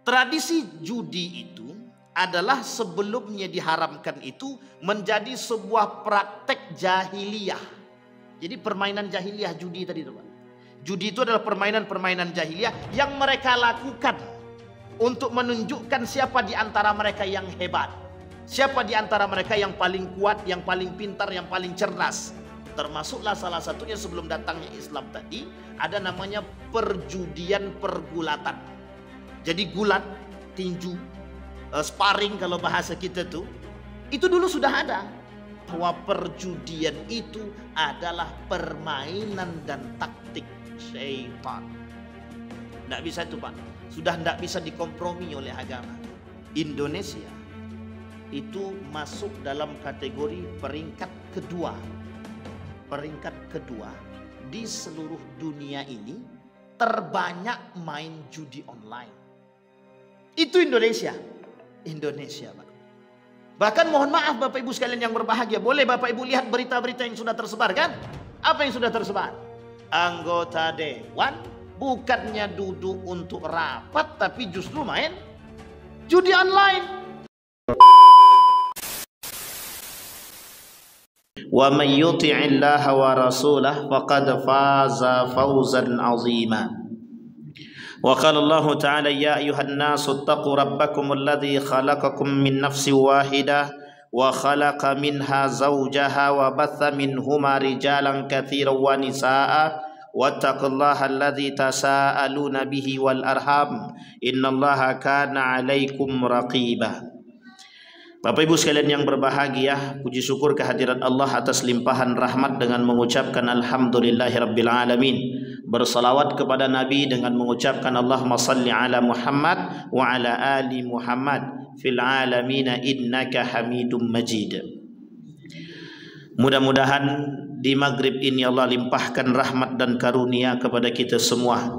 Tradisi judi itu adalah sebelumnya diharamkan itu menjadi sebuah praktek jahiliyah. Jadi permainan jahiliyah judi tadi, teman. Judi itu adalah permainan-permainan jahiliyah yang mereka lakukan untuk menunjukkan siapa di antara mereka yang hebat, siapa di antara mereka yang paling kuat, yang paling pintar, yang paling cerdas. Termasuklah salah satunya sebelum datangnya Islam tadi, ada namanya perjudian pergulatan. Jadi gulat, tinju, sparring kalau bahasa kita tuh, itu dulu sudah ada. Bahwa perjudian itu adalah permainan dan taktik syaitan. Tidak bisa itu, Pak. Sudah tidak bisa dikompromi oleh agama. Indonesia itu masuk dalam kategori peringkat kedua. Peringkat kedua di seluruh dunia ini terbanyak main judi online. Itu Indonesia. Indonesia, Pak. Bahkan mohon maaf Bapak Ibu sekalian yang berbahagia, boleh Bapak Ibu lihat berita-berita yang sudah tersebar kan? Apa yang sudah tersebar? Anggota dewan bukannya duduk untuk rapat, tapi justru main judi online. Wa may yuti'illaha wa rasulahu faqad faza fawzan 'azima. Wa qala Allah Ta'ala ya ayyuhan nasu ittaqu rabbakum alladhi khalaqakum min nafsin wahidah wa khalaqa minha zawjaha wa batha minhuma rijalan katsiran wa nisaa'a wattaqullaha alladhi tasaaluna bihi wal arham innallaha kana 'alaikum raqiba. Bapak Ibu sekalian yang berbahagia, puji syukur kehadirat Allah atas limpahan rahmat dengan mengucapkan alhamdulillahirabbil alamin. Bersalawat kepada Nabi dengan mengucapkan Allahumma salli ala Muhammad wa ala ali Muhammad fil alamin innaka Hamidum Majid. Mudah-mudahan di maghrib ini Allah limpahkan rahmat dan karunia kepada kita semua.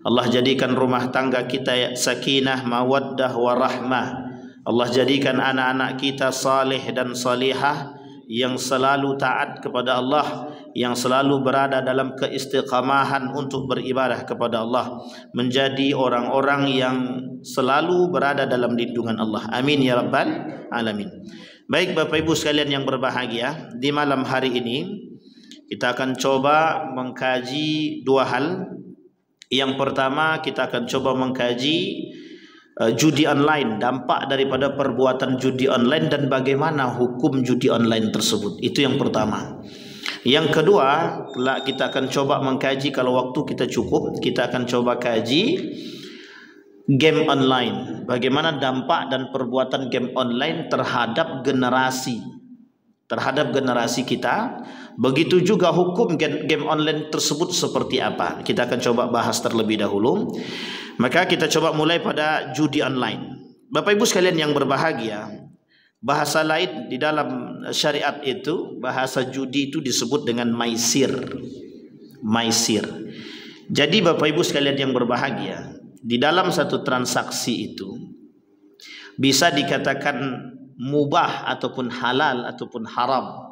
Allah jadikan rumah tangga kita sakinah, mawaddah, warahmah. Allah jadikan anak-anak kita saleh dan salihah yang selalu taat kepada Allah, yang selalu berada dalam keistiqamahan untuk beribadah kepada Allah, menjadi orang-orang yang selalu berada dalam lindungan Allah. Amin ya rabbal alamin. Baik Bapak Ibu sekalian yang berbahagia, di malam hari ini kita akan coba mengkaji dua hal. Yang pertama, kita akan coba mengkaji judi online, dampak daripada perbuatan judi online dan bagaimana hukum judi online tersebut. Itu yang pertama. Yang kedua, kita akan coba mengkaji, kalau waktu kita cukup, kita akan coba kaji game online. Bagaimana dampak dan perbuatan game online terhadap generasi kita. Begitu juga hukum game online tersebut seperti apa. Kita akan coba bahas terlebih dahulu. Maka kita coba mulai pada judi online. Bapak Ibu sekalian yang berbahagia, bahasa lain di dalam syariat itu, bahasa judi itu disebut dengan maisir. Maisir. Jadi Bapak Ibu sekalian yang berbahagia, di dalam satu transaksi itu bisa dikatakan mubah ataupun halal ataupun haram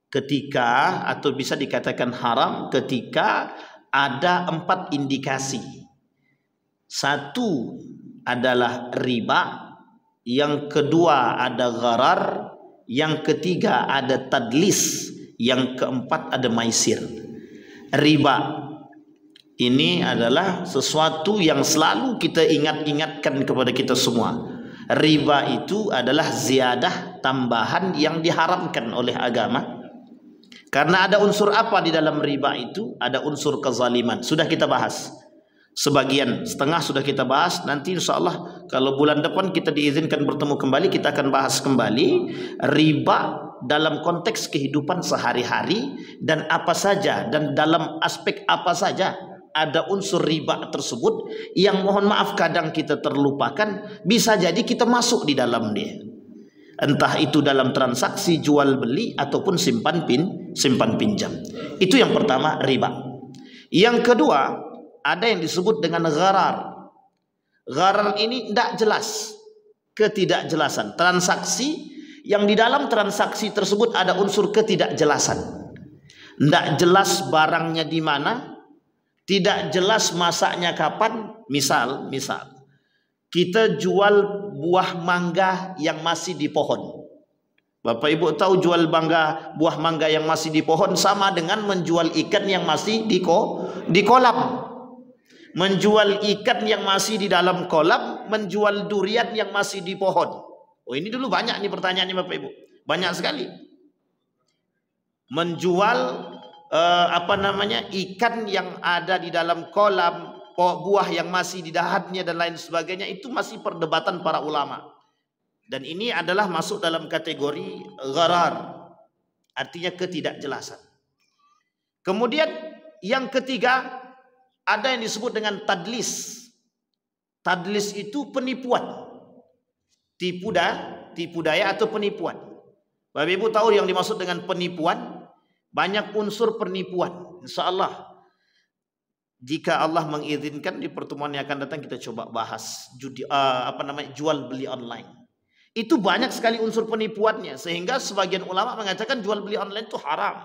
ketika, atau bisa dikatakan haram ketika ada 4 indikasi. Satu adalah riba, yang kedua ada gharar, yang ketiga ada tadlis, yang keempat ada maisir. Riba ini adalah sesuatu yang selalu kita ingatkan kepada kita semua. Riba itu adalah ziyadah, tambahan yang diharamkan oleh agama. Karena ada unsur apa di dalam riba itu? Ada unsur kezaliman. Sudah kita bahas. Sebagian, setengah sudah kita bahas. Nanti insya Allah kalau bulan depan kita diizinkan bertemu kembali, kita akan bahas kembali riba dalam konteks kehidupan sehari-hari dan apa saja, dan dalam aspek apa saja ada unsur riba tersebut yang mohon maaf kadang kita terlupakan, bisa jadi kita masuk di dalam dia. Entah itu dalam transaksi jual beli ataupun simpan pinjam. Itu yang pertama, riba. Yang kedua, ada yang disebut dengan gharar. Gharar ini tidak jelas, ketidakjelasan. Transaksi yang di dalam transaksi tersebut ada unsur ketidakjelasan. Tidak jelas barangnya di mana, tidak jelas masaknya kapan. Misal kita jual buah mangga yang masih di pohon. Bapak Ibu tahu jual buah mangga yang masih di pohon sama dengan menjual ikan yang masih di kolam. Menjual ikan yang masih di dalam kolam, menjual durian yang masih di pohon. Oh, ini dulu banyak nih pertanyaannya Bapak Ibu. Banyak sekali. Menjual ikan yang ada di dalam kolam, buah yang masih di dahatnya dan lain sebagainya, itu masih perdebatan para ulama. Dan ini adalah masuk dalam kategori gharar, artinya ketidakjelasan. Kemudian yang ketiga, ada yang disebut dengan tadlis. Tadlis itu penipuan, tipu daya atau penipuan. Bapak Ibu tahu yang dimaksud dengan penipuan, banyak unsur penipuan. Insya Allah, jika Allah mengizinkan di pertemuan yang akan datang kita coba bahas jual beli online. Itu banyak sekali unsur penipuannya, sehingga sebagian ulama mengatakan jual beli online itu haram.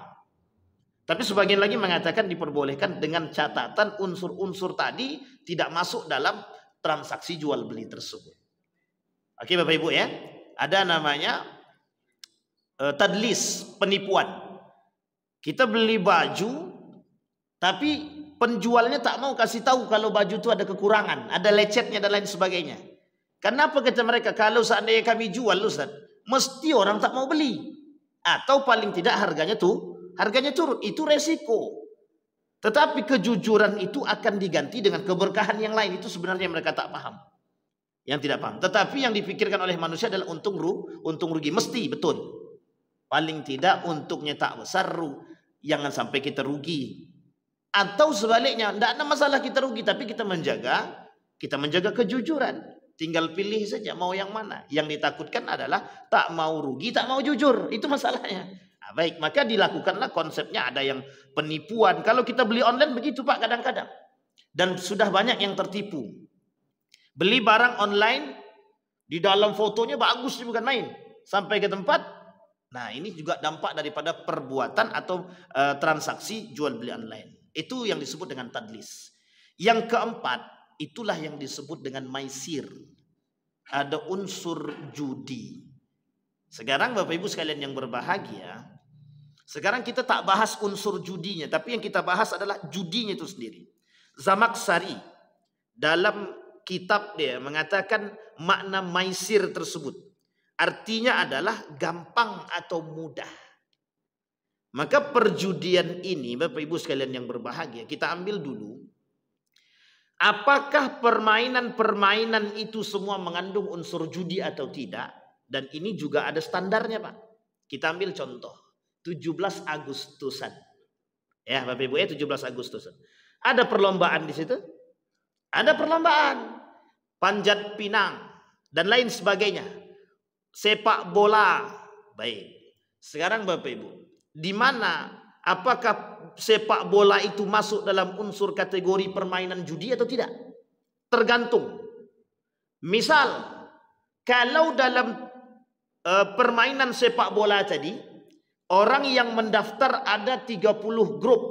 Tapi sebagian lagi mengatakan diperbolehkan dengan catatan unsur-unsur tadi tidak masuk dalam transaksi jual beli tersebut. Oke Bapak Ibu ya, ada namanya tadlis, penipuan. Kita beli baju, tapi penjualnya tak mau kasih tahu kalau baju itu ada kekurangan, ada lecetnya dan lain sebagainya. Kenapa kata mereka, kalau seandainya kami jual Ustaz, mesti orang tak mau beli, atau paling tidak harganya turun. Itu resiko. Tetapi kejujuran itu akan diganti dengan keberkahan yang lain. Itu sebenarnya mereka tak paham, yang tidak paham. Tetapi yang dipikirkan oleh manusia adalah untung rugi. Mesti betul. Paling tidak untungnya tak besar, jangan sampai kita rugi. Atau sebaliknya, tidak ada masalah kita rugi, tapi kita menjaga kejujuran. Tinggal pilih saja mau yang mana. Yang ditakutkan adalah tak mau rugi, tak mau jujur. Itu masalahnya. Nah, baik, maka dilakukanlah konsepnya, ada yang penipuan. Kalau kita beli online begitu Pak kadang-kadang. Dan sudah banyak yang tertipu. Beli barang online, di dalam fotonya bagus, bukan main. Sampai ke tempat. Nah, ini juga dampak daripada perbuatan atau transaksi jual beli online. Itu yang disebut dengan tadlis. Yang keempat, itulah yang disebut dengan maisir. Ada unsur judi. Sekarang Bapak Ibu sekalian yang berbahagia, sekarang kita tak bahas unsur judinya, tapi yang kita bahas adalah judinya itu sendiri. Zamakhsyari dalam kitab dia mengatakan makna maisir tersebut. Artinya adalah gampang atau mudah. Maka perjudian ini Bapak Ibu sekalian yang berbahagia, kita ambil dulu. Apakah permainan-permainan itu semua mengandung unsur judi atau tidak? Dan ini juga ada standarnya Pak. Kita ambil contoh 17 Agustusan. Ya Bapak Ibu ya, 17 Agustusan. Ada perlombaan di situ? Ada perlombaan. Panjat pinang dan lain sebagainya. Sepak bola. Baik. Sekarang Bapak Ibu, di mana apakah sepak bola itu masuk dalam unsur kategori permainan judi atau tidak? Tergantung. Misal, kalau dalam permainan sepak bola tadi, orang yang mendaftar ada 30 grup.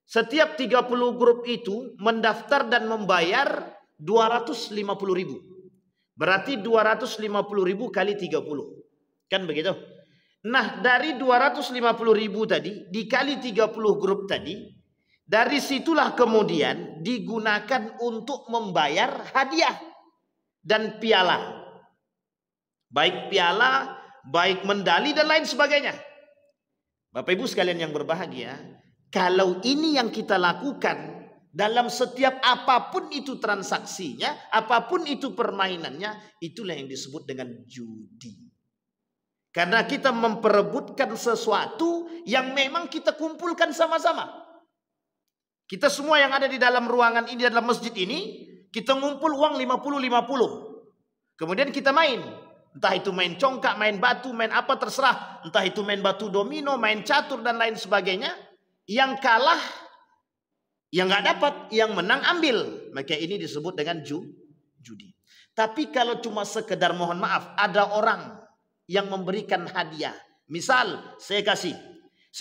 Setiap 30 grup itu mendaftar dan membayar 250.000. Berarti 250.000 kali 30. Kan begitu? Nah, dari 250.000 tadi dikali 30 grup tadi, dari situlah kemudian digunakan untuk membayar hadiah dan piala. Baik piala, baik medali dan lain sebagainya. Bapak Ibu sekalian yang berbahagia, kalau ini yang kita lakukan dalam setiap apapun itu transaksinya, apapun itu permainannya, itulah yang disebut dengan judi. Karena kita memperebutkan sesuatu yang memang kita kumpulkan sama-sama. Kita semua yang ada di dalam ruangan ini, dalam masjid ini, kita ngumpul uang 50-50. Kemudian kita main. Entah itu main congkak, main batu, main apa terserah. Entah itu main batu domino, main catur dan lain sebagainya. Yang kalah, yang nggak dapat, yang menang ambil. Maka ini disebut dengan judi. Tapi kalau cuma sekedar mohon maaf, ada orang yang memberikan hadiah. Misal saya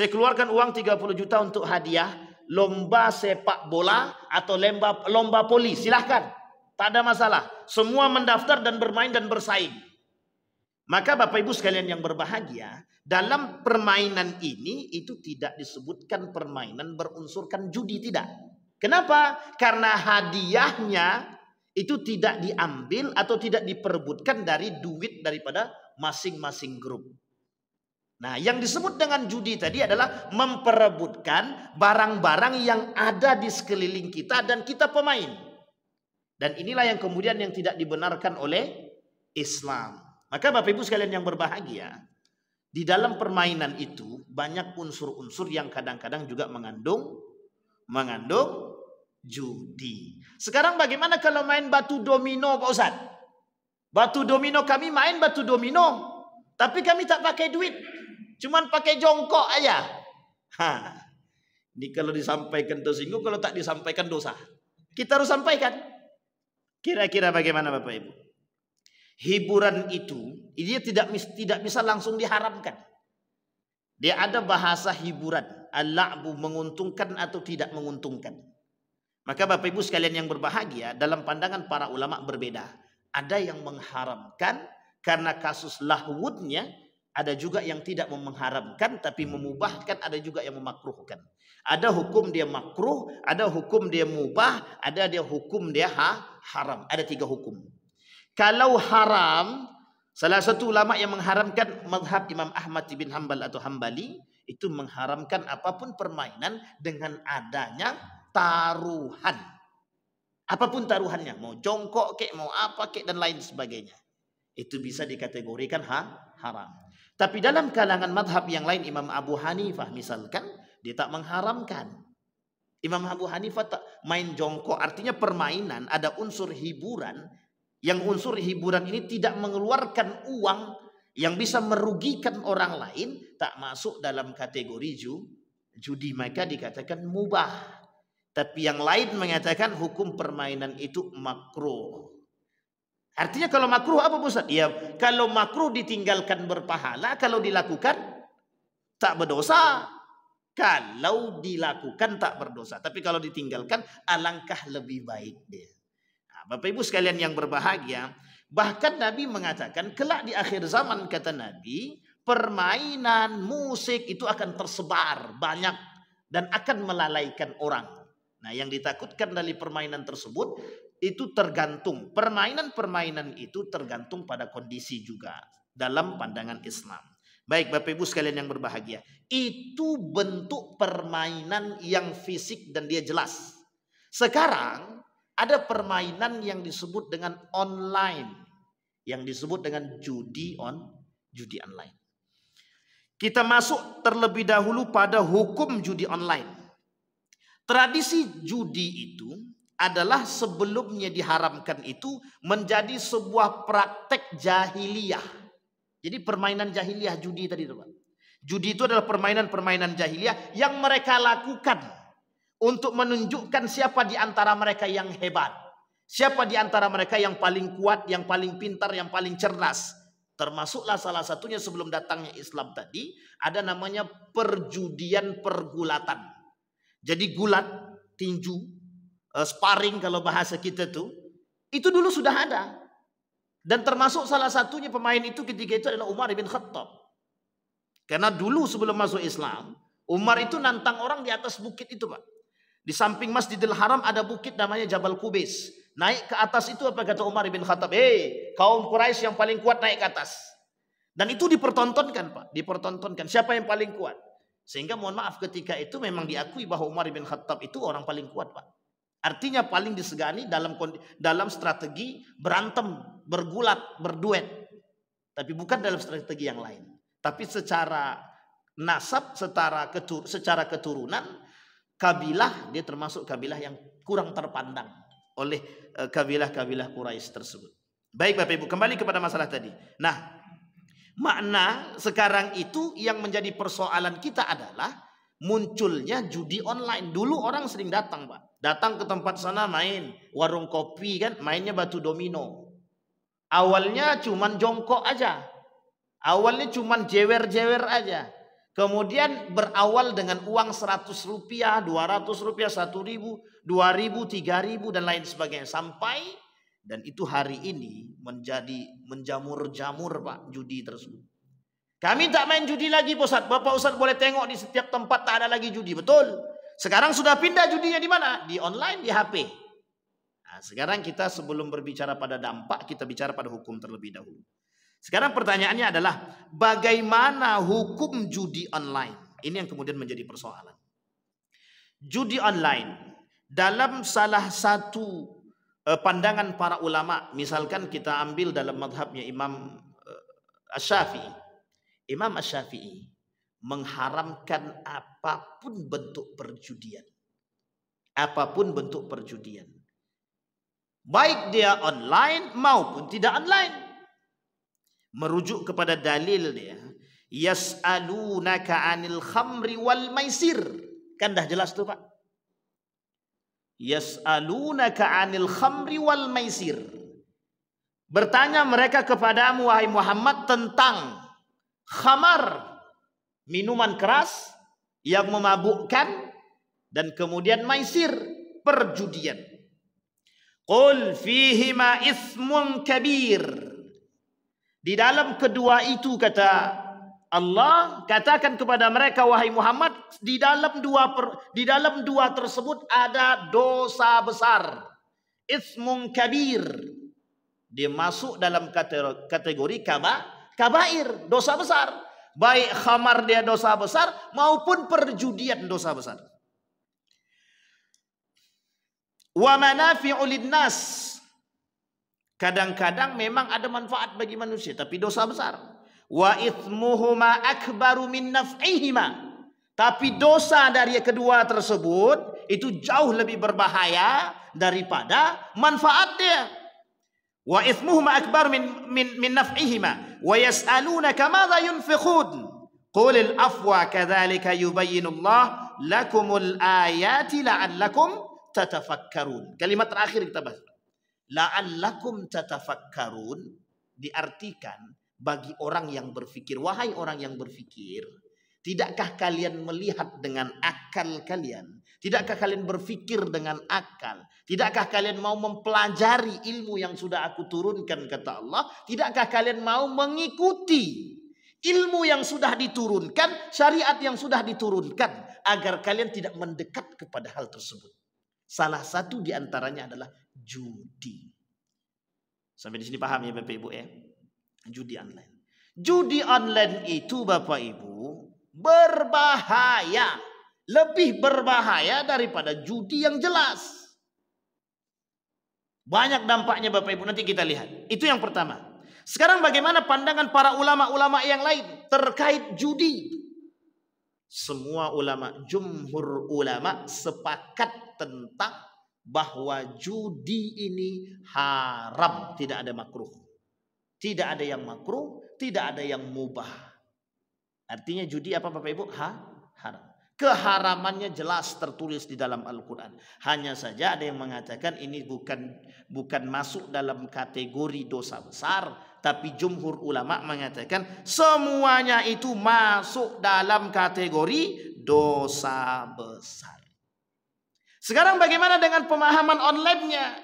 keluarkan uang 30 juta untuk hadiah lomba sepak bola atau lomba poli, silahkan. Tak ada masalah. Semua mendaftar dan bermain dan bersaing. Maka Bapak Ibu sekalian yang berbahagia, dalam permainan ini itu tidak disebutkan permainan berunsurkan judi, tidak. Kenapa? Karena hadiahnya itu tidak diambil atau tidak diperebutkan dari duit daripada masing-masing grup. Nah, yang disebut dengan judi tadi adalah memperebutkan barang-barang yang ada di sekeliling kita dan kita pemain. Dan inilah yang kemudian yang tidak dibenarkan oleh Islam. Maka Bapak Ibu sekalian yang berbahagia, di dalam permainan itu banyak unsur-unsur yang kadang-kadang juga mengandung judi. Sekarang bagaimana kalau main batu domino, Pak Ustaz? Batu domino, kami main batu domino, tapi kami tak pakai duit, cuman pakai jongkok aja. Ini kalau disampaikan tersinggung, kalau tak disampaikan dosa. Kita harus sampaikan. Kira-kira bagaimana Bapak Ibu? Hiburan itu dia tidak bisa langsung diharamkan. Dia ada bahasa hiburan, al-la'bu, menguntungkan atau tidak menguntungkan. Maka Bapak Ibu sekalian yang berbahagia, dalam pandangan para ulama berbeda. Ada yang mengharamkan karena kasus lahwudnya, ada juga yang tidak mengharamkan tapi memubahkan, ada juga yang memakruhkan. Ada hukum dia makruh, ada hukum dia mubah, ada dia hukum dia haram. Ada 3 hukum. Kalau haram, salah satu ulama yang mengharamkan mazhab Imam Ahmad bin Hanbal atau Hambali, itu mengharamkan apapun permainan dengan adanya taruhan. Apapun taruhannya, mau jongkok kek, mau apa kek dan lain sebagainya. Itu bisa dikategorikan haram. Tapi dalam kalangan madhab yang lain, Imam Abu Hanifah misalkan, dia tak mengharamkan. Imam Abu Hanifah tak main jongkok, artinya permainan ada unsur hiburan, yang unsur hiburan ini tidak mengeluarkan uang yang bisa merugikan orang lain, tak masuk dalam kategori judi, maka dikatakan mubah. Tapi yang lain mengatakan hukum permainan itu makruh. Artinya kalau makruh apa Ustaz? Ya, kalau makruh ditinggalkan berpahala, kalau dilakukan tak berdosa. Kalau dilakukan tak berdosa, tapi kalau ditinggalkan alangkah lebih baik dia. Nah, Bapak Ibu sekalian yang berbahagia, bahkan Nabi mengatakan kelak di akhir zaman, kata Nabi, permainan musik itu akan tersebar banyak dan akan melalaikan orang. Nah, yang ditakutkan dari permainan tersebut itu tergantung, permainan-permainan itu tergantung pada kondisi juga dalam pandangan Islam. Baik Bapak Ibu sekalian yang berbahagia, itu bentuk permainan yang fisik dan dia jelas. Sekarang ada permainan yang disebut dengan online, yang disebut dengan judi online. Kita masuk terlebih dahulu pada hukum judi online. Tradisi judi itu adalah sebelumnya diharamkan itu menjadi sebuah praktek jahiliyah. Jadi permainan jahiliyah judi tadi Pak. Judi itu adalah permainan-permainan jahiliyah yang mereka lakukan untuk menunjukkan siapa di antara mereka yang hebat. Siapa di antara mereka yang paling kuat, yang paling pintar, yang paling cerdas. Termasuklah salah satunya sebelum datangnya Islam tadi, ada namanya perjudian pergulatan. Jadi gulat, tinju, sparring kalau bahasa kita tuh, itu dulu sudah ada. Dan termasuk salah satunya pemain itu ketika itu adalah Umar bin Khattab. Karena dulu sebelum masuk Islam, Umar itu nantang orang di atas bukit itu Pak. Di samping Masjidil Haram ada bukit namanya Jabal Qubais. Naik ke atas itu apa kata Umar bin Khattab? Hei, kaum Quraisy yang paling kuat naik ke atas. Dan itu dipertontonkan Pak. Dipertontonkan siapa yang paling kuat. Sehingga mohon maaf ketika itu memang diakui bahwa Umar bin Khattab itu orang paling kuat Pak. Artinya paling disegani dalam strategi berantem, bergulat, berduet. Tapi bukan dalam strategi yang lain. Tapi secara nasab, secara keturunan, kabilah, dia termasuk kabilah yang kurang terpandang oleh kabilah-kabilah Quraisy tersebut. Baik Bapak Ibu, kembali kepada masalah tadi. Nah, makna sekarang itu yang menjadi persoalan kita adalah munculnya judi online. Dulu orang sering datang Pak. Datang ke tempat sana main, warung kopi kan, mainnya batu domino. Awalnya cuman jongkok aja. Awalnya cuman jewer-jewer aja. Kemudian berawal dengan uang 100 rupiah, 200 rupiah, 1.000, 2.000, 3.000 dan lain sebagainya. Sampai Dan itu hari ini menjadi menjamur-jamur Pak judi tersebut. Kami tak main judi lagi Pak Ustaz. Bapak Ustaz boleh tengok di setiap tempat tak ada lagi judi. Betul. Sekarang sudah pindah judinya di mana? Di online, di HP. Nah, sekarang kita sebelum berbicara pada dampak, kita bicara pada hukum terlebih dahulu. Sekarang pertanyaannya adalah bagaimana hukum judi online? Ini yang kemudian menjadi persoalan. Judi online dalam salah satu pandangan para ulama, misalkan kita ambil dalam mazhabnya Imam Asy-Syafi'i. Imam Asy-Syafi'i mengharamkan apapun bentuk perjudian. Apapun bentuk perjudian. Baik dia online maupun tidak online. Merujuk kepada dalil dia, yas'alunaka 'anil khamri wal maisir. Kan dah jelas tuh Pak. Yas'alunaka 'anil khamri wal maisir. Bertanya mereka kepadamu wahai Muhammad tentang khamar, minuman keras yang memabukkan, dan kemudian maisir, perjudian. Qul fihima ithmun kabir. Di dalam kedua itu kata Allah, katakan kepada mereka wahai Muhammad, di dalam dua tersebut ada dosa besar. Itsmun kabir. Dia masuk dalam kategori kabair, dosa besar. Baik khamar dia dosa besar maupun perjudian dosa besar. Wa manafi'u linnas. Kadang-kadang memang ada manfaat bagi manusia tapi dosa besar. Wa ithmuhuma akbaru min naf'ihima. Tapi dosa dari kedua tersebut itu jauh lebih berbahaya daripada manfaat dia. Wa ithmuhuma akbaru min naf'ihima wa yas'alunaka madza yunfiqun. Qul al-afwa kadzalika yubayyinullah lakumul ayati la'allakum tatafakkarun. Kalimat terakhir kita bahas. La'allakum tatafakkarun diartikan bagi orang yang berfikir. Wahai orang yang berfikir, tidakkah kalian melihat dengan akal kalian? Tidakkah kalian berfikir dengan akal? Tidakkah kalian mau mempelajari ilmu yang sudah aku turunkan, kata Allah? Tidakkah kalian mau mengikuti ilmu yang sudah diturunkan, syariat yang sudah diturunkan, agar kalian tidak mendekat kepada hal tersebut? Salah satu diantaranya adalah judi. Sampai di sini paham ya Bapak Ibu ya? Judi online. Judi online itu Bapak Ibu berbahaya. Lebih berbahaya daripada judi yang jelas. Banyak dampaknya Bapak Ibu, nanti kita lihat. Itu yang pertama. Sekarang bagaimana pandangan para ulama-ulama yang lain terkait judi? Semua ulama, jumhur ulama sepakat tentang bahwa judi ini haram, tidak ada makruh. Tidak ada yang makruh, tidak ada yang mubah. Artinya judi apa Bapak Ibu? Haram. Keharamannya jelas tertulis di dalam Al-Quran. Hanya saja ada yang mengatakan ini bukan masuk dalam kategori dosa besar. Tapi jumhur ulama mengatakan semuanya itu masuk dalam kategori dosa besar. Sekarang bagaimana dengan pemahaman online-nya?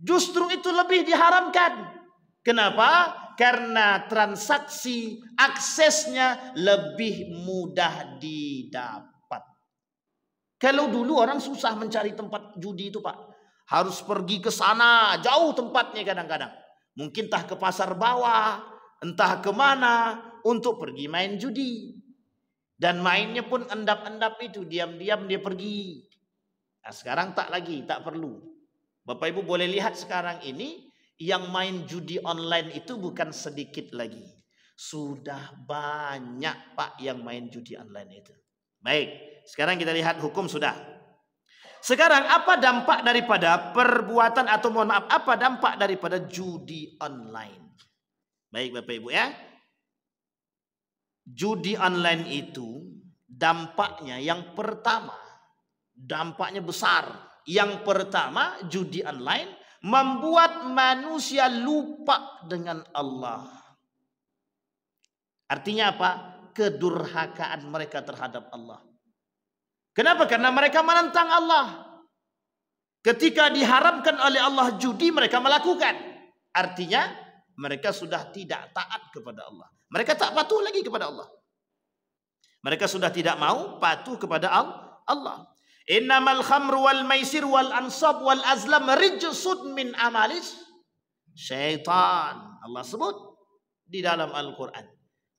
Justru itu lebih diharamkan. Kenapa? Karena transaksi aksesnya lebih mudah didapat. Kalau dulu orang susah mencari tempat judi itu Pak. Harus pergi ke sana, jauh tempatnya kadang-kadang. Mungkin entah ke pasar bawah, entah kemana untuk pergi main judi. Dan mainnya pun endap-endap itu, diam-diam dia pergi. Nah, sekarang tak lagi, tak perlu. Bapak Ibu boleh lihat sekarang ini, yang main judi online itu bukan sedikit lagi. Sudah banyak Pak yang main judi online itu. Baik, sekarang kita lihat hukum sudah. Sekarang apa dampak daripada perbuatan atau mohon maaf, apa dampak daripada judi online? Baik Bapak Ibu ya. Judi online itu dampaknya yang pertama, dampaknya besar. Yang pertama, judi online membuat manusia lupa dengan Allah. Artinya apa? Kedurhakaan mereka terhadap Allah. Kenapa? Karena mereka menentang Allah. Ketika diharamkan oleh Allah judi, mereka melakukan. Artinya mereka sudah tidak taat kepada Allah. Mereka tak patuh lagi kepada Allah. Mereka sudah tidak mau patuh kepada Allah. Innamal khamru wal maisir wal ansab wal azlam rijsun min amalis syaitan. Allah sebut di dalam Al-Quran.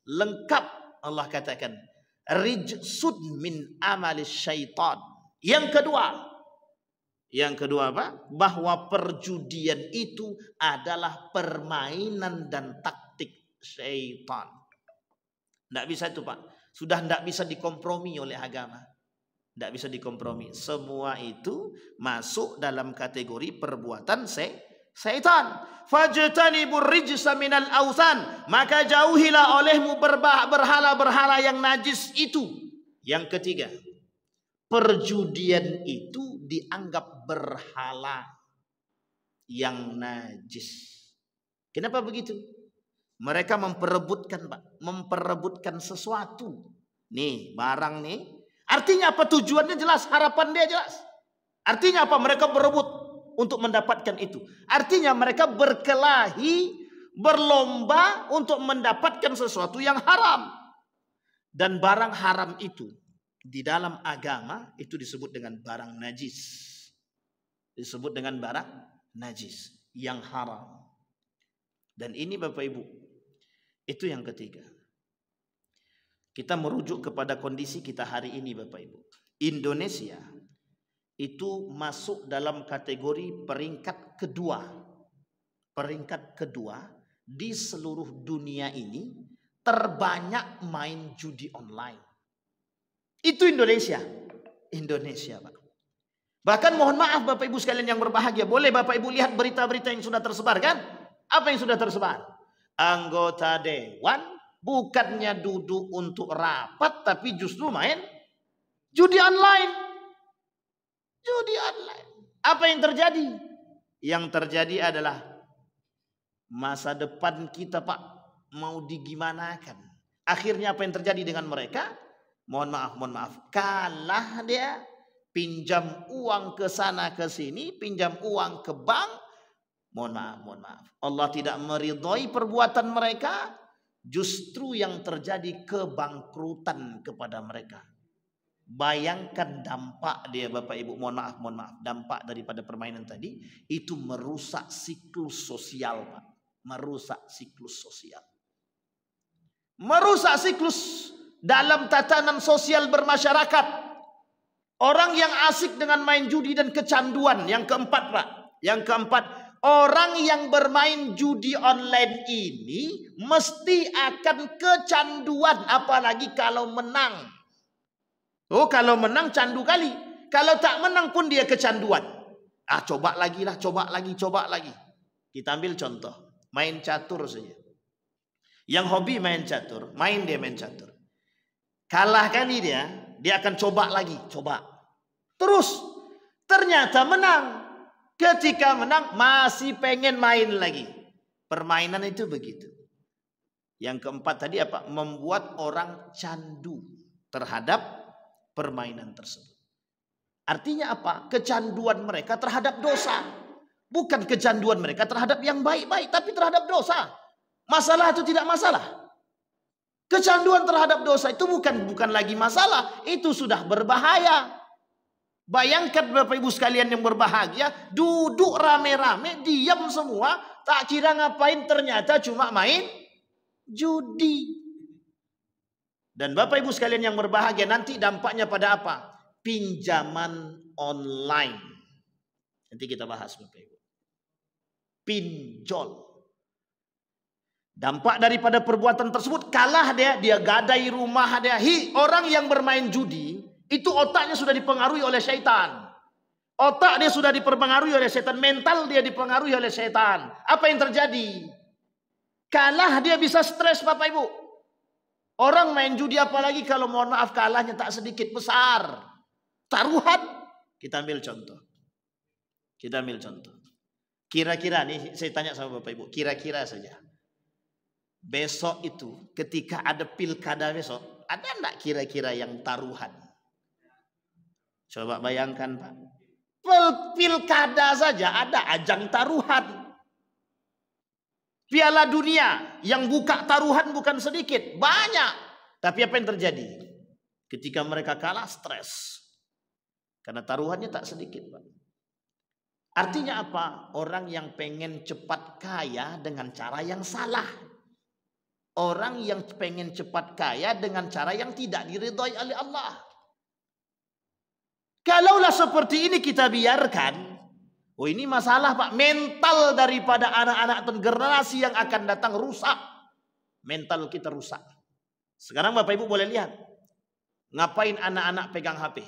Lengkap Allah katakan. Rijsun min amalis syaitan. Yang kedua apa? Bahwa perjudian itu adalah permainan dan taktik syaitan. Tidak bisa itu Pak. Sudah tidak bisa dikompromi oleh agama. Tidak bisa dikompromi. Semua itu masuk dalam kategori perbuatan syaitan. Fajtanibur rijsa minal authan. Maka jauhilah olehmu berhala-berhala yang najis itu. Yang ketiga, perjudian itu dianggap berhala yang najis. Kenapa begitu? Mereka memperebutkan, Pak, memperebutkan sesuatu. Nih, barang nih. Artinya apa? Tujuannya jelas, harapan dia jelas. Artinya apa? Mereka berebut untuk mendapatkan itu. Artinya mereka berkelahi, berlomba untuk mendapatkan sesuatu yang haram. Dan barang haram itu di dalam agama itu disebut dengan barang najis. Disebut dengan barang najis yang haram. Dan ini Bapak Ibu, itu yang ketiga. Kita merujuk kepada kondisi kita hari ini Bapak Ibu. Indonesia itu masuk dalam kategori peringkat kedua. Peringkat kedua di seluruh dunia ini terbanyak main judi online. Itu Indonesia. Indonesia Pak. Bahkan mohon maaf Bapak Ibu sekalian yang berbahagia. Boleh Bapak Ibu lihat berita-berita yang sudah tersebar kan? Apa yang sudah tersebar? Anggota dewan bukannya duduk untuk rapat, tapi justru main judi online. Judi online. Apa yang terjadi? Yang terjadi adalah masa depan kita Pak mau digimanakan. Akhirnya apa yang terjadi dengan mereka? Mohon maaf. Kalah dia, pinjam uang ke sana ke sini, pinjam uang ke bank. Mohon maaf. Allah tidak meridhoi perbuatan mereka. Justru yang terjadi kebangkrutan kepada mereka. Bayangkan dampak dia Bapak Ibu. Mohon maaf. Dampak daripada permainan tadi itu merusak siklus sosial Pak. Merusak siklus sosial. Merusak siklus dalam tatanan sosial bermasyarakat. Orang yang asik dengan main judi dan kecanduan. Yang keempat Pak. Yang keempat, orang yang bermain judi online ini mesti akan kecanduan, apalagi kalau menang. Oh, kalau menang candu kali. Kalau tak menang pun dia kecanduan. Coba lagi. Kita ambil contoh, main catur saja. Yang hobi main catur, main catur. Kalah kali dia akan coba lagi, Terus ternyata menang. Ketika menang masih pengen main lagi. Permainan itu begitu. Yang keempat tadi apa? Membuat orang candu terhadap permainan tersebut. Artinya apa? Kecanduan mereka terhadap dosa. Bukan kecanduan mereka terhadap yang baik-baik, tapi terhadap dosa. Masalah itu tidak masalah. Kecanduan terhadap dosa itu bukan lagi masalah. Itu sudah berbahaya. Bayangkan Bapak Ibu sekalian yang berbahagia, duduk rame-rame, diam semua, tak kira ngapain, ternyata cuma main judi. Dan Bapak Ibu sekalian yang berbahagia, nanti dampaknya pada apa? Pinjaman online. Nanti kita bahas Bapak Ibu. Pinjol. Dampak daripada perbuatan tersebut, kalah dia gadai rumah dia. Orang yang bermain judi itu otaknya sudah dipengaruhi oleh syaitan. Otak dia sudah dipengaruhi oleh syaitan. Mental dia dipengaruhi oleh syaitan. Apa yang terjadi? Kalah dia bisa stres Bapak Ibu. Orang main judi apalagi kalau mohon maaf kalahnya tak sedikit, besar. Taruhan. Kita ambil contoh. Kira-kira nih saya tanya sama Bapak Ibu. Kira-kira saja. Besok itu ketika ada pilkada besok. Ada enggak kira-kira yang taruhan? Coba bayangkan Pak. Pilkada saja ada ajang taruhan. Piala dunia yang buka taruhan bukan sedikit, banyak. Tapi apa yang terjadi? Ketika mereka kalah, stres. Karena taruhannya tak sedikit, Pak. Artinya apa? Orang yang pengen cepat kaya dengan cara yang salah. Orang yang pengen cepat kaya dengan cara yang tidak diridhai oleh Allah. Kalaulah seperti ini kita biarkan, oh ini masalah, Pak. Mental daripada anak-anak dan generasi yang akan datang rusak. Mental kita rusak. Sekarang Bapak Ibu boleh lihat. Ngapain anak-anak pegang HP?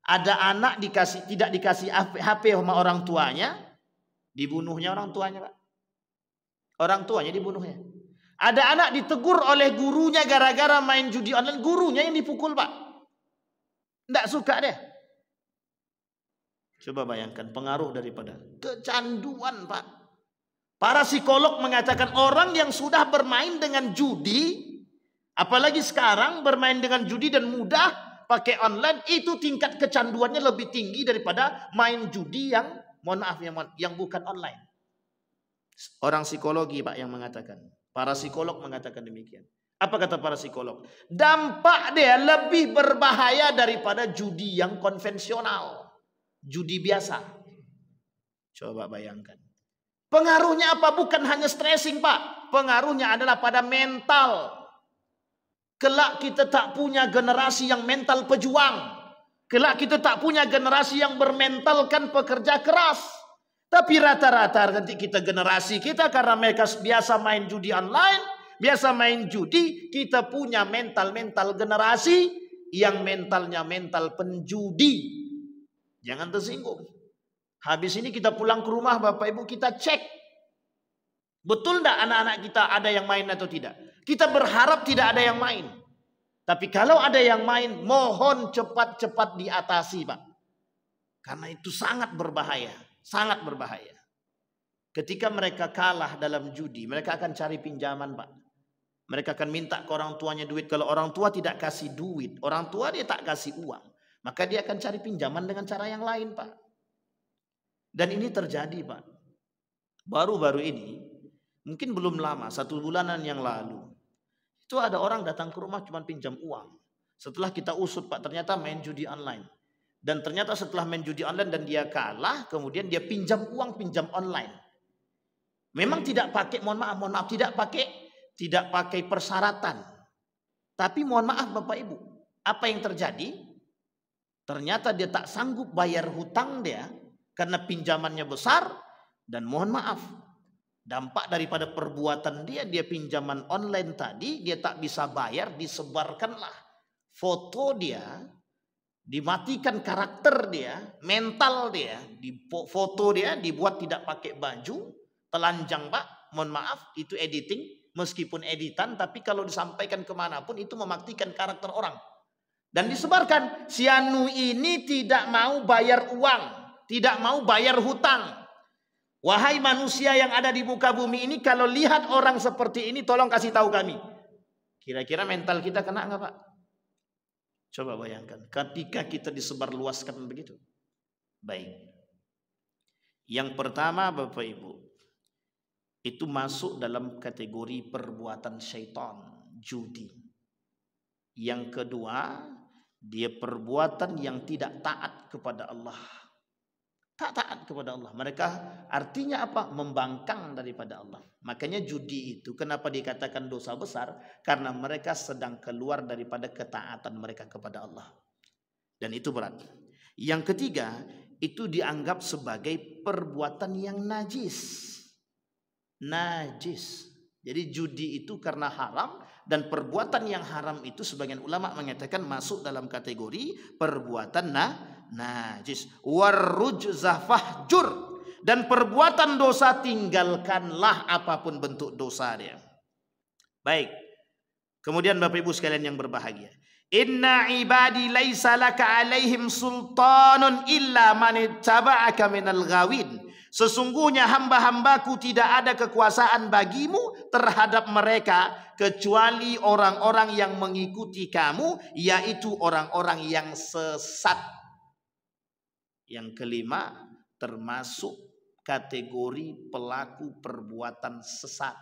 Ada anak tidak dikasih HP sama orang tuanya, dibunuhnya orang tuanya, Pak. Orang tuanya dibunuhnya. Ada anak ditegur oleh gurunya gara-gara main judi online, gurunya yang dipukul, Pak. Tidak suka deh. Coba bayangkan pengaruh daripada kecanduan, Pak. Para psikolog mengatakan orang yang sudah bermain dengan judi, apalagi sekarang bermain dengan judi dan mudah pakai online, itu tingkat kecanduannya lebih tinggi daripada main judi yang, mohon maaf, yang bukan online. Orang psikologi, Pak, yang mengatakan. Para psikolog mengatakan demikian. Apa kata para psikolog? Dampak dia lebih berbahaya daripada judi yang konvensional. Judi biasa. Coba bayangkan. Pengaruhnya apa? Bukan hanya stressing, Pak. Pengaruhnya adalah pada mental. Kelak kita tak punya generasi yang mental pejuang. Kelak kita tak punya generasi yang bermentalkan pekerja keras. Tapi rata-rata nanti kita generasi kita karena mereka biasa main judi online, biasa main judi, kita punya mental-mental generasi yang mentalnya mental penjudi. Jangan tersinggung. Habis ini kita pulang ke rumah, Bapak Ibu, kita cek. Betul enggak anak-anak kita ada yang main atau tidak? Kita berharap tidak ada yang main. Tapi kalau ada yang main, mohon cepat-cepat diatasi, Pak. Karena itu sangat berbahaya. Sangat berbahaya. Ketika mereka kalah dalam judi, mereka akan cari pinjaman, Pak. Mereka akan minta ke orang tuanya duit. Kalau orang tua tidak kasih duit, orang tua dia tak kasih uang, maka dia akan cari pinjaman dengan cara yang lain, Pak. Dan ini terjadi, Pak. Baru-baru ini, mungkin belum lama, 1 bulanan yang lalu, itu ada orang datang ke rumah cuma pinjam uang. Setelah kita usut, Pak, ternyata main judi online. Dan ternyata setelah main judi online dan dia kalah, kemudian dia pinjam uang, pinjam online. Memang tidak pakai, mohon maaf, tidak pakai persyaratan. Tapi mohon maaf Bapak Ibu, apa yang terjadi? Ternyata dia tak sanggup bayar hutang dia karena pinjamannya besar, dan mohon maaf, dampak daripada perbuatan dia pinjaman online tadi, dia tak bisa bayar, disebarkanlah foto dia, dimatikan karakter dia, mental dia, foto dia dibuat tidak pakai baju, telanjang, Pak, mohon maaf, itu editing, meskipun editan, tapi kalau disampaikan kemanapun itu mematikan karakter orang. Dan disebarkan, si Anu ini tidak mau bayar uang, tidak mau bayar hutang. Wahai manusia yang ada di muka bumi ini, kalau lihat orang seperti ini, tolong kasih tahu kami. Kira-kira mental kita kena nggak, Pak? Coba bayangkan, ketika kita disebarluaskan begitu. Baik. Yang pertama, Bapak Ibu, itu masuk dalam kategori perbuatan syaitan, judi. Yang kedua, dia perbuatan yang tidak taat kepada Allah. Tak taat kepada Allah. Mereka artinya apa? Membangkang daripada Allah. Makanya judi itu kenapa dikatakan dosa besar? Karena mereka sedang keluar daripada ketaatan mereka kepada Allah. Dan itu berat. Yang ketiga, itu dianggap sebagai perbuatan yang najis. Najis. Jadi judi itu karena haram, dan perbuatan yang haram itu sebagian ulama mengatakan masuk dalam kategori perbuatan najis. Warrujza fahjur, dan perbuatan dosa tinggalkanlah apapun bentuk dosa dia. Baik. Kemudian Bapak Ibu sekalian yang berbahagia, inna ibadi laisa laka alaihim sultanun illa man ittaba'aka minal ghawin. Sesungguhnya hamba-hambaku tidak ada kekuasaan bagimu terhadap mereka kecuali orang-orang yang mengikuti kamu, yaitu orang-orang yang sesat. Yang kelima, termasuk kategori pelaku perbuatan sesat.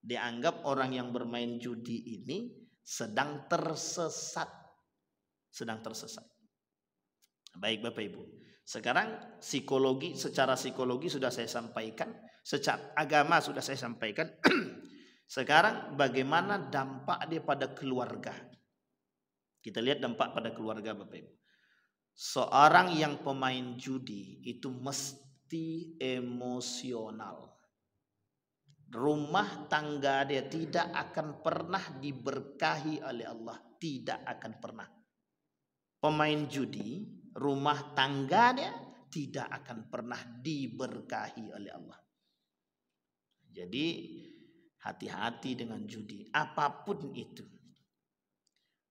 Dianggap orang yang bermain judi ini sedang tersesat. Sedang tersesat. Baik Bapak Ibu. Sekarang secara psikologi sudah saya sampaikan. Secara agama sudah saya sampaikan. Sekarang bagaimana dampak dia pada keluarga. Kita lihat dampak pada keluarga Bapak Ibu. Seorang yang pemain judi itu mesti emosional. Rumah tangga dia tidak akan pernah diberkahi oleh Allah. Tidak akan pernah. Pemain judi, rumah tangga dia tidak akan pernah diberkahi oleh Allah. Jadi hati-hati dengan judi. Apapun itu.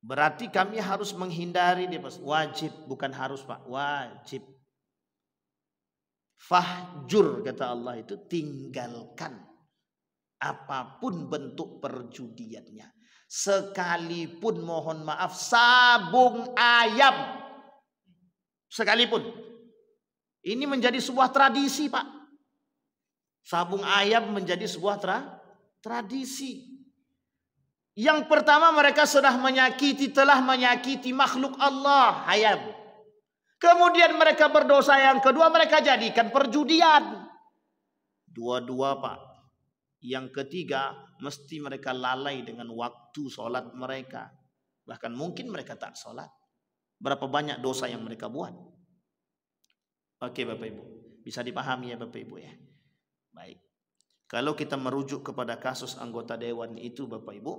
Berarti kami harus menghindari dia. Wajib, bukan harus Pak. Wajib. Fahjur kata Allah itu, tinggalkan. Apapun bentuk perjudiannya. Sekalipun mohon maaf sabung ayam. Sekalipun. Ini menjadi sebuah tradisi Pak. Sabung ayam menjadi sebuah tradisi. Yang pertama mereka telah menyakiti makhluk Allah, ayam. Kemudian mereka berdosa, yang kedua mereka jadikan perjudian. Dua-dua Pak. Yang ketiga, mesti mereka lalai dengan waktu sholat mereka. Bahkan mungkin mereka tak sholat. Berapa banyak dosa yang mereka buat. Oke Bapak Ibu. Bisa dipahami ya Bapak Ibu ya. Baik. Kalau kita merujuk kepada kasus anggota dewan itu Bapak Ibu.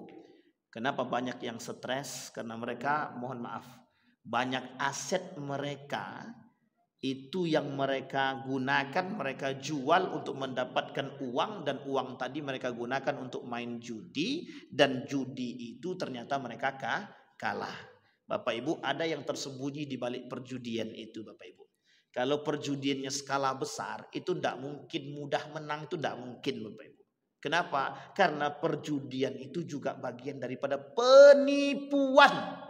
Kenapa banyak yang stres? Karena mereka, mohon maaf. Banyak aset mereka itu yang mereka gunakan, mereka jual untuk mendapatkan uang, dan uang tadi mereka gunakan untuk main judi, dan judi itu ternyata mereka kalah. Bapak Ibu, ada yang tersembunyi di balik perjudian itu Bapak Ibu. Kalau perjudiannya skala besar itu tidak mungkin mudah menang, itu tidak mungkin Bapak Ibu. Kenapa? Karena perjudian itu juga bagian daripada penipuan.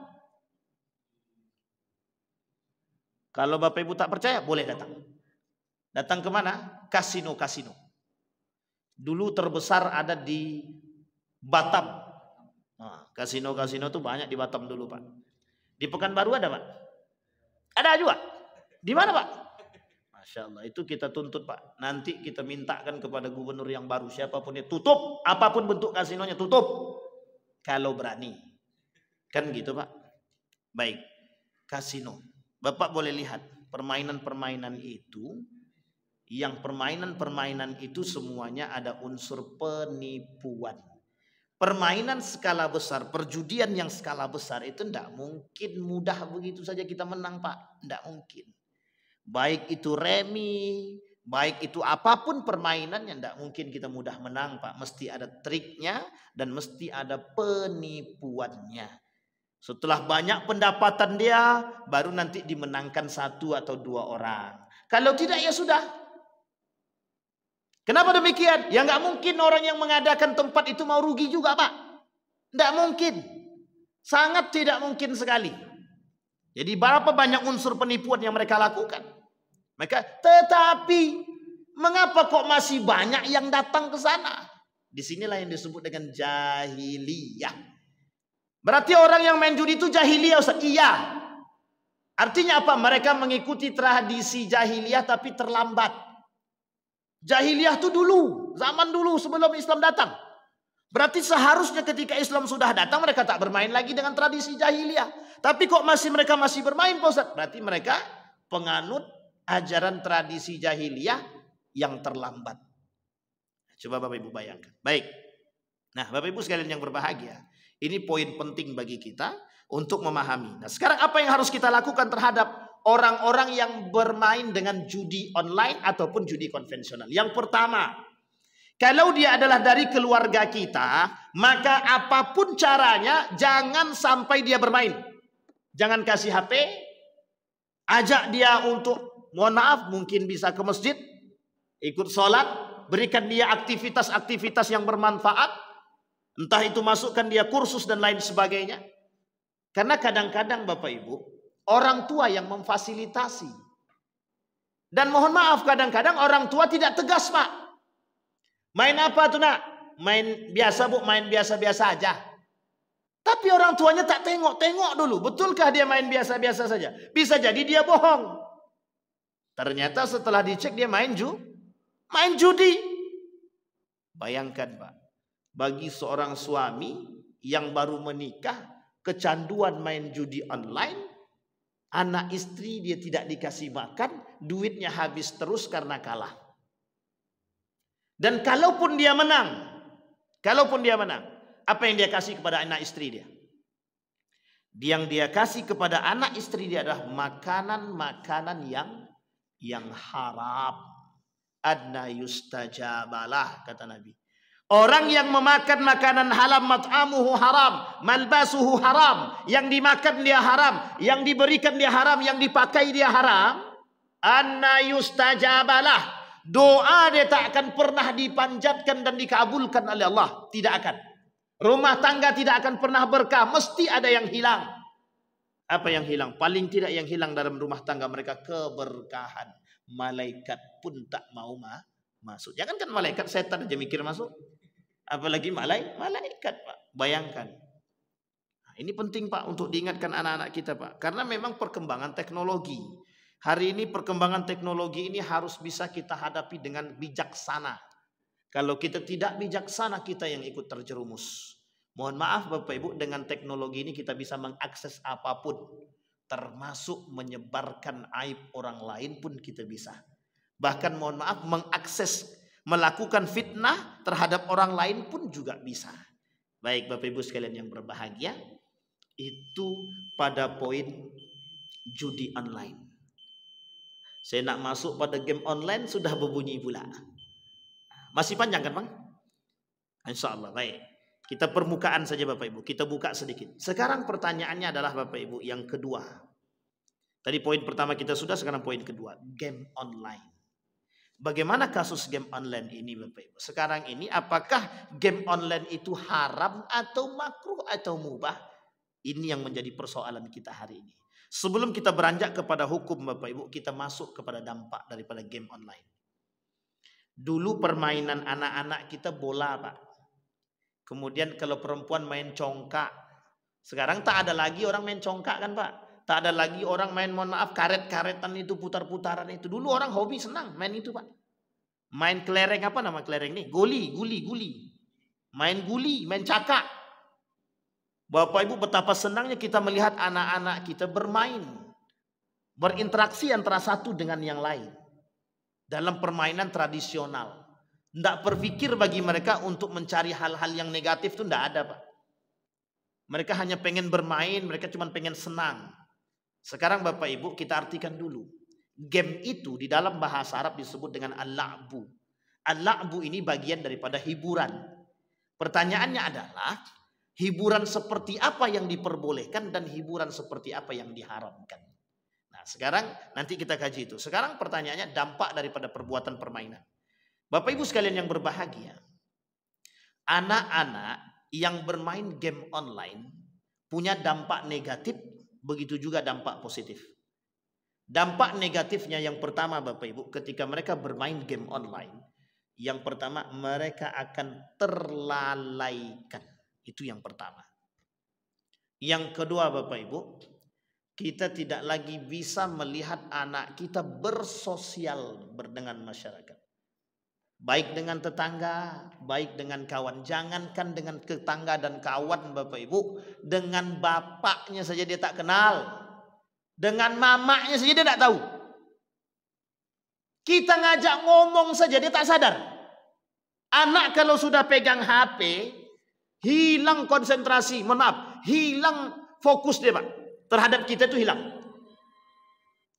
Kalau Bapak Ibu tak percaya, boleh datang. Datang kemana? Kasino-kasino. Dulu terbesar ada di Batam. Nah, kasino-kasino itu banyak di Batam dulu Pak. Di Pekanbaru ada Pak? Ada juga? Di mana Pak? Masya Allah, itu kita tuntut Pak. Nanti kita mintakan kepada gubernur yang baru, siapapun itu tutup. Apapun bentuk kasinonya tutup. Kalau berani. Kan gitu Pak. Baik, kasino. Bapak boleh lihat permainan-permainan itu, yang permainan-permainan itu semuanya ada unsur penipuan. Permainan skala besar, perjudian yang skala besar itu tidak mungkin mudah begitu saja kita menang Pak. Tidak mungkin. Baik itu remi, baik itu apapun permainannya, tidak mungkin kita mudah menang Pak. Mesti ada triknya dan mesti ada penipuannya. Setelah banyak pendapatan dia, baru nanti dimenangkan 1 atau 2 orang. Kalau tidak ya sudah. Kenapa demikian? Ya nggak mungkin orang yang mengadakan tempat itu mau rugi juga Pak. Tidak mungkin. Sangat tidak mungkin sekali. Jadi berapa banyak unsur penipuan yang mereka lakukan. Tetapi mengapa kok masih banyak yang datang ke sana? Disinilah yang disebut dengan jahiliyah. Berarti orang yang main judi itu jahiliyah Ustaz? Iya. Artinya apa? Mereka mengikuti tradisi jahiliyah tapi terlambat. Jahiliyah itu dulu, zaman dulu sebelum Islam datang. Berarti seharusnya ketika Islam sudah datang mereka tak bermain lagi dengan tradisi jahiliyah. Tapi kok mereka masih bermain Pak Ustaz? Berarti mereka penganut ajaran tradisi jahiliyah yang terlambat. Coba Bapak Ibu bayangkan. Baik. Nah Bapak Ibu sekalian yang berbahagia. Ini poin penting bagi kita untuk memahami. Nah, sekarang apa yang harus kita lakukan terhadap orang-orang yang bermain dengan judi online ataupun judi konvensional? Yang pertama, kalau dia adalah dari keluarga kita, maka apapun caranya jangan sampai dia bermain. Jangan kasih HP, ajak dia untuk, mohon maaf, mungkin bisa ke masjid, ikut sholat, berikan dia aktivitas-aktivitas yang bermanfaat. Entah itu masukkan dia kursus dan lain sebagainya. Karena kadang-kadang Bapak Ibu, orang tua yang memfasilitasi. Dan mohon maaf, kadang-kadang orang tua tidak tegas, Pak. Main apa tuh nak? Main biasa bu, main biasa-biasa aja. Tapi orang tuanya tak tengok dulu. Betulkah dia main biasa-biasa saja? Bisa jadi dia bohong. Ternyata setelah dicek dia main judi. Bayangkan Pak, bagi seorang suami yang baru menikah, kecanduan main judi online, anak istri dia tidak dikasih makan, duitnya habis terus karena kalah. Dan kalaupun dia menang, apa yang dia kasih kepada anak istri dia? Yang dia kasih kepada anak istri dia adalah makanan-makanan yang haram. Adna yustajabalah, kata Nabi. Orang yang memakan makanan haram, mat'amuhu haram, malbasuhu haram, yang dimakan dia haram, yang diberikan dia haram, yang dipakai dia haram, anna yustajabalah. Doa dia tak akan pernah dipanjatkan dan dikabulkan oleh Allah. Tidak akan. Rumah tangga tidak akan pernah berkah. Mesti ada yang hilang. Apa yang hilang? Paling tidak yang hilang dalam rumah tangga mereka keberkahan. Malaikat pun tak mau masuk. Jangan kan malaikat, setan aja mikir masuk. Apalagi malaikat Pak. Bayangkan. Nah, ini penting Pak untuk diingatkan anak-anak kita Pak. Karena memang perkembangan teknologi. Hari ini perkembangan teknologi ini harus bisa kita hadapi dengan bijaksana. Kalau kita tidak bijaksana, kita yang ikut terjerumus. Mohon maaf Bapak Ibu, dengan teknologi ini kita bisa mengakses apapun. Termasuk menyebarkan aib orang lain pun kita bisa. Bahkan mohon maaf, melakukan fitnah terhadap orang lain pun juga bisa. Baik Bapak Ibu sekalian yang berbahagia, itu pada poin judi online. Saya nak masuk pada game online sudah berbunyi pula. Masih panjang kan Bang? Insya Allah. Baik. Kita permukaan saja Bapak Ibu. Kita buka sedikit. Sekarang pertanyaannya adalah Bapak Ibu yang kedua. Tadi poin pertama kita sudah, sekarang poin kedua. Game online. Bagaimana kasus game online ini Bapak Ibu? Sekarang ini apakah game online itu haram atau makruh atau mubah? Ini yang menjadi persoalan kita hari ini. Sebelum kita beranjak kepada hukum Bapak Ibu, kita masuk kepada dampak daripada game online. Dulu permainan anak-anak kita bola Pak. Kemudian kalau perempuan main congkak. Sekarang tak ada lagi orang main congkak kan Pak. Tak ada lagi orang main, mohon maaf, karet-karetan itu, putar-putaran itu. Dulu orang hobi senang main itu Pak. Main kelereng, apa nama kelereng nih? Guli. Main guli, main cakak. Bapak Ibu betapa senangnya kita melihat anak-anak kita bermain. Berinteraksi antara satu dengan yang lain. Dalam permainan tradisional. Tidak berpikir bagi mereka untuk mencari hal-hal yang negatif itu tidak ada Pak. Mereka hanya pengen bermain, mereka cuma pengen senang. Sekarang Bapak Ibu kita artikan dulu. Game itu di dalam bahasa Arab disebut dengan al-la'bu. Al-la'bu ini bagian daripada hiburan. Pertanyaannya adalah, hiburan seperti apa yang diperbolehkan dan hiburan seperti apa yang diharamkan. Nah sekarang nanti kita kaji itu. Sekarang pertanyaannya dampak daripada perbuatan permainan. Bapak Ibu sekalian yang berbahagia, anak-anak yang bermain game online punya dampak negatif, begitu juga dampak positif. Dampak negatifnya yang pertama Bapak Ibu, ketika mereka bermain game online, yang pertama mereka akan terlalaikan. Itu yang pertama. Yang kedua Bapak Ibu, kita tidak lagi bisa melihat anak kita bersosial dengan masyarakat. Baik dengan tetangga, baik dengan kawan. Jangankan dengan tetangga dan kawan Bapak Ibu, dengan bapaknya saja dia tak kenal. Dengan mamanya saja dia tak tahu. Kita ngajak ngomong saja dia tak sadar. Anak kalau sudah pegang HP, hilang konsentrasi, mohon maaf, hilang fokus dia Pak. Terhadap kita itu hilang.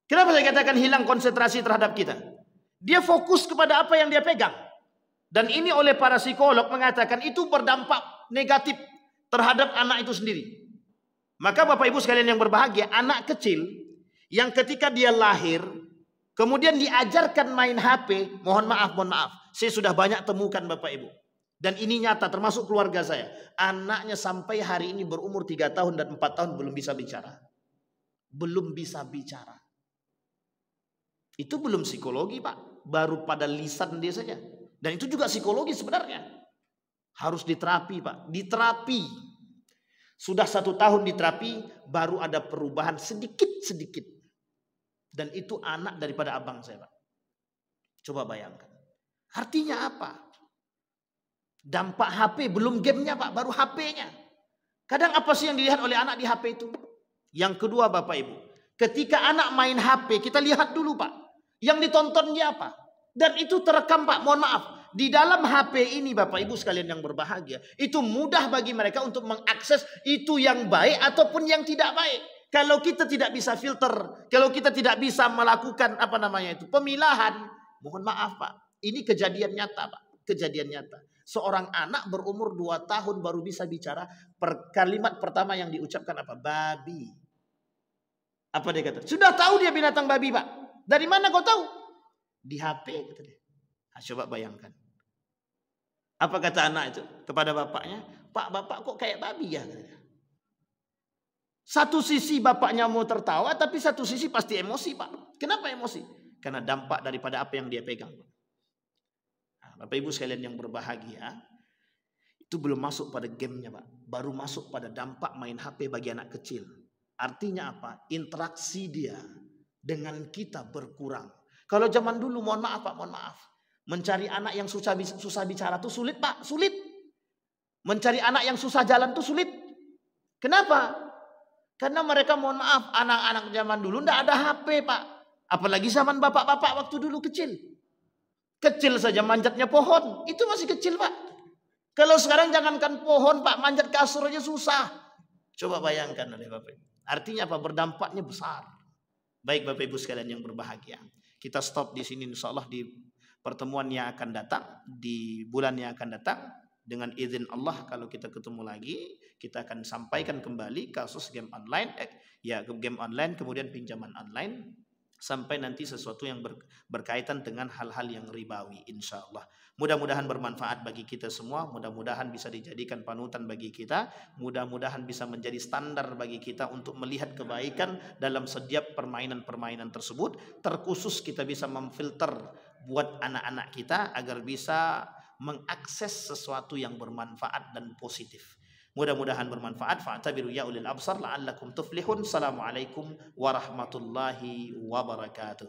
Kenapa saya katakan hilang konsentrasi terhadap kita? Dia fokus kepada apa yang dia pegang. Dan ini oleh para psikolog mengatakan itu berdampak negatif terhadap anak itu sendiri. Maka Bapak Ibu sekalian yang berbahagia, anak kecil yang ketika dia lahir, kemudian diajarkan main HP, mohon maaf, saya sudah banyak temukan Bapak Ibu. Dan ini nyata termasuk keluarga saya. Anaknya sampai hari ini berumur 3 tahun dan 4 tahun belum bisa bicara. Belum bisa bicara. Itu belum psikologi Pak, baru pada lisan dia saja. Dan itu juga psikologi sebenarnya. Harus diterapi Pak, diterapi. Sudah 1 tahun diterapi, baru ada perubahan sedikit-sedikit. Dan itu anak daripada abang saya Pak. Coba bayangkan. Artinya apa? Dampak HP, belum gamenya Pak, baru HP-nya. Kadang apa sih yang dilihat oleh anak di HP itu? Yang kedua Bapak Ibu, ketika anak main HP, kita lihat dulu Pak. Yang ditontonnya apa? Dan itu terekam Pak, mohon maaf. Di dalam HP ini Bapak Ibu sekalian yang berbahagia, itu mudah bagi mereka untuk mengakses itu yang baik ataupun yang tidak baik. Kalau kita tidak bisa filter, kalau kita tidak bisa melakukan pemilahan, mohon maaf Pak. Ini kejadian nyata Pak, kejadian nyata. Seorang anak berumur 2 tahun baru bisa bicara, kalimat pertama yang diucapkan apa? Babi. Apa dia kata? Sudah tahu dia binatang babi Pak. Dari mana kau tahu? Di HP kata dia. Nah, coba bayangkan. Apa kata anak itu kepada bapaknya? Pak, bapak kok kayak babi ya? Satu sisi bapaknya mau tertawa, tapi satu sisi pasti emosi Pak. Kenapa emosi? Karena dampak daripada apa yang dia pegang. Nah, Bapak Ibu sekalian yang berbahagia, itu belum masuk pada gamenya Pak. Baru masuk pada dampak main HP bagi anak kecil. Artinya apa? Interaksi dia dengan kita berkurang. Kalau zaman dulu, mohon maaf Pak, mohon maaf. Mencari anak yang susah bicara tuh sulit Pak, sulit. Mencari anak yang susah jalan tuh sulit. Kenapa? Karena mereka, mohon maaf, anak-anak zaman dulu ndak ada HP Pak. Apalagi zaman bapak-bapak waktu dulu kecil. Kecil saja manjatnya pohon, itu masih kecil Pak. Kalau sekarang jangankan pohon Pak, manjat kasur aja susah. Coba bayangkan oleh Bapak Ibu. Artinya apa? Berdampaknya besar. Baik Bapak Ibu sekalian yang berbahagia. Kita stop di sini insya Allah di pertemuan yang akan datang. Di bulan yang akan datang. Dengan izin Allah kalau kita ketemu lagi. Kita akan sampaikan kembali kasus game online. Game online kemudian pinjaman online. Sampai nanti sesuatu yang berkaitan dengan hal-hal yang ribawi insya Allah. Mudah-mudahan bermanfaat bagi kita semua. Mudah-mudahan bisa dijadikan panutan bagi kita. Mudah-mudahan bisa menjadi standar bagi kita untuk melihat kebaikan dalam setiap permainan-permainan tersebut. Terkhusus kita bisa memfilter buat anak-anak kita agar bisa mengakses sesuatu yang bermanfaat dan positif. Mudah-mudahan bermanfaat. Fa'tabiru ya ulil absar la'allakum tuflihun. Assalamualaikum warahmatullahi wabarakatuh.